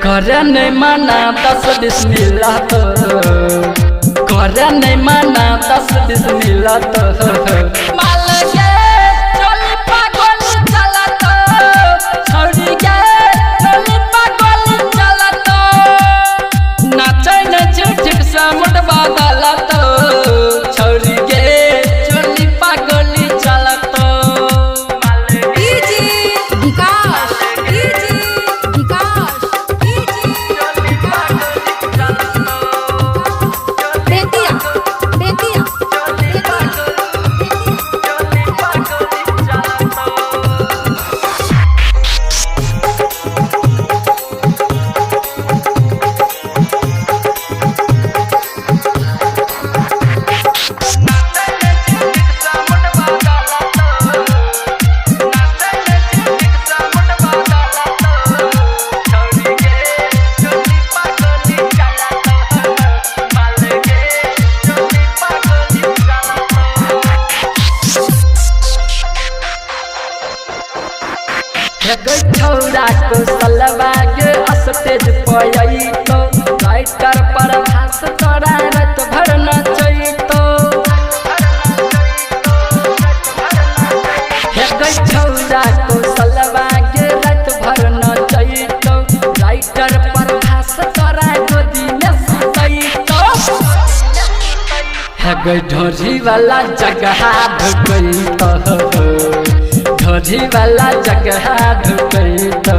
करे नहीं माना 10-20 मिला तो करे नहीं माना 10-20 मिला तो माल के चली पागल चला तो छोड़ी के चली पागल चला तो नाचे न ठीक से मुड बदला तो छोड़ी के चली पागल चला तो छौरा को सलवा के स्टेज पर तो राइटर पर भास तोरा रात भर नचैतो छौरा को सलवा के रात भर नचैतो राइटर पर भास तोरा गोदी में सुतैतो ढोरी वाला जगह ढुकैतो ढोरी वाला जगह ढुकैतो